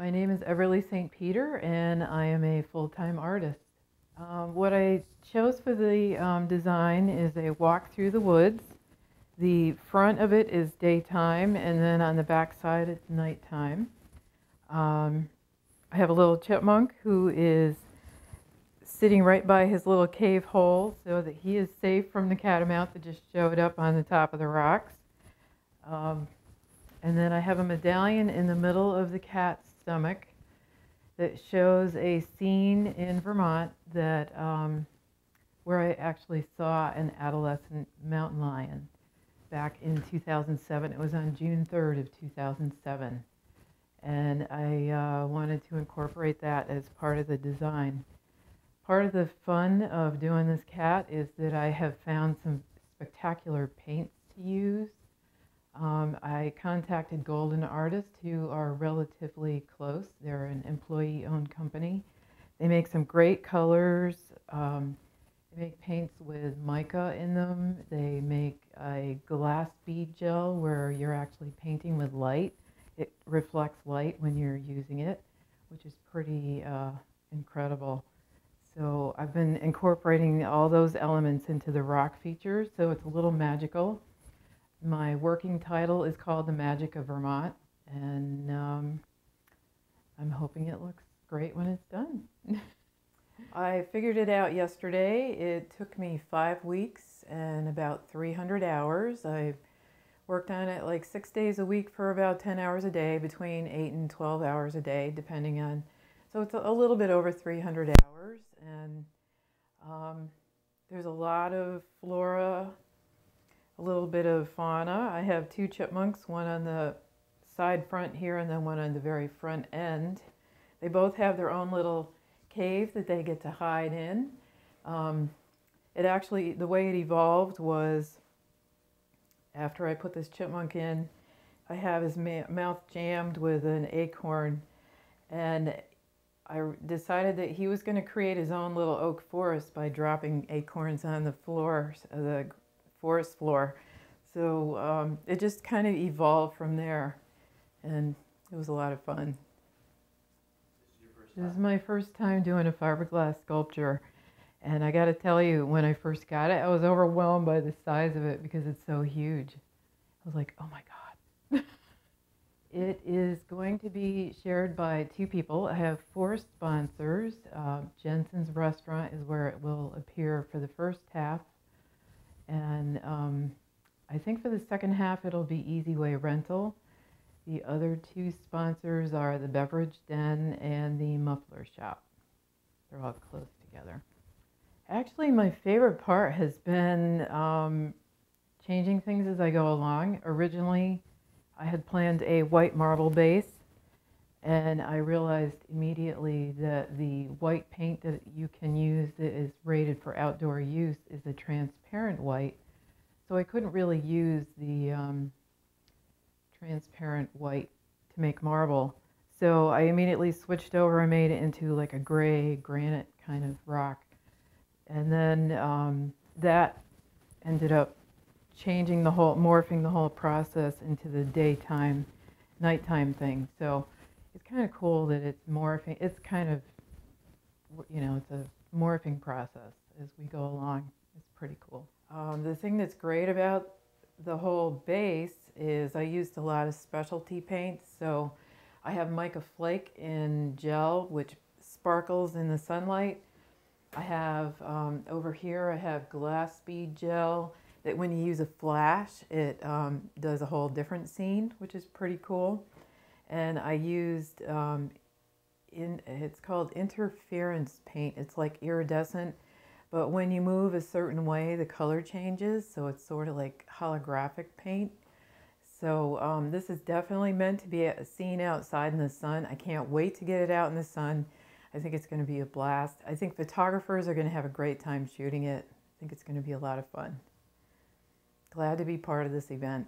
My name is Everley St. Peter, and I am a full-time artist. What I chose for the design is a walk through the woods. The front of it is daytime, and then on the back side it's nighttime. I have a little chipmunk who is sitting right by his little cave hole so that he is safe from the catamount that just showed up on the top of the rocks. And then I have a medallion in the middle of the cat's stomach that shows a scene in Vermont that where I actually saw an adolescent mountain lion back in 2007. It was on June 3rd of 2007. And I wanted to incorporate that as part of the design. Part of the fun of doing this cat is that I have found some spectacular paints to use. I contacted Golden Artists, who are relatively close. They're an employee-owned company. They make some great colors. They make paints with mica in them. They make a glass bead gel where you're actually painting with light. It reflects light when you're using it, which is pretty incredible. So I've been incorporating all those elements into the rock features, so it's a little magical. My working title is called The Magic of Vermont, and I'm hoping it looks great when it's done. I figured it out yesterday. It took me 5 weeks and about 300 hours. I've worked on it like 6 days a week for about 10 hours a day, between 8 and 12 hours a day, depending on, so it's a little bit over 300 hours, and there's a lot of flora, a little bit of fauna. I have 2 chipmunks, one on the side front here and then one on the very front end. They both have their own little cave that they get to hide in. It actually, the way it evolved was, after I put this chipmunk in, I have his mouth jammed with an acorn, and I decided that he was going to create his own little oak forest by dropping acorns on the floor, the forest floor. So it just kind of evolved from there, and it was a lot of fun. This is my first time doing a fiberglass sculpture, and I got to tell you, when I first got it, I was overwhelmed by the size of it because it's so huge. I was like, oh my God. It is going to be shared by 2 people. I have 4 sponsors. Jensen's restaurant is where it will appear for the first half. And I think for the second half, it'll be Easy Way Rental. The other 2 sponsors are the Beverage Den and the Muffler Shop. They're all close together. Actually, my favorite part has been changing things as I go along. Originally, I had planned a white marble base, and I realized immediately that the white paint that you can use that is rated for outdoor use is a transparent white, so I couldn't really use the transparent white to make marble. So I immediately switched over and made it into like a gray granite kind of rock, and then that ended up changing the whole, morphing the whole process into the daytime, nighttime thing. So it's kind of cool that it's morphing. It's kind of, you know, it's a morphing process as we go along. It's pretty cool. The thing that's great about the whole base is I used a lot of specialty paints. So I have mica flake in gel, which sparkles in the sunlight. I have, over here, I have glass bead gel that when you use a flash, it does a whole different scene, which is pretty cool. And I used, it's called interference paint. It's like iridescent, but when you move a certain way, the color changes. So it's sort of like holographic paint. So this is definitely meant to be seen outside in the sun. I can't wait to get it out in the sun. I think it's going to be a blast. I think photographers are going to have a great time shooting it. I think it's going to be a lot of fun. Glad to be part of this event.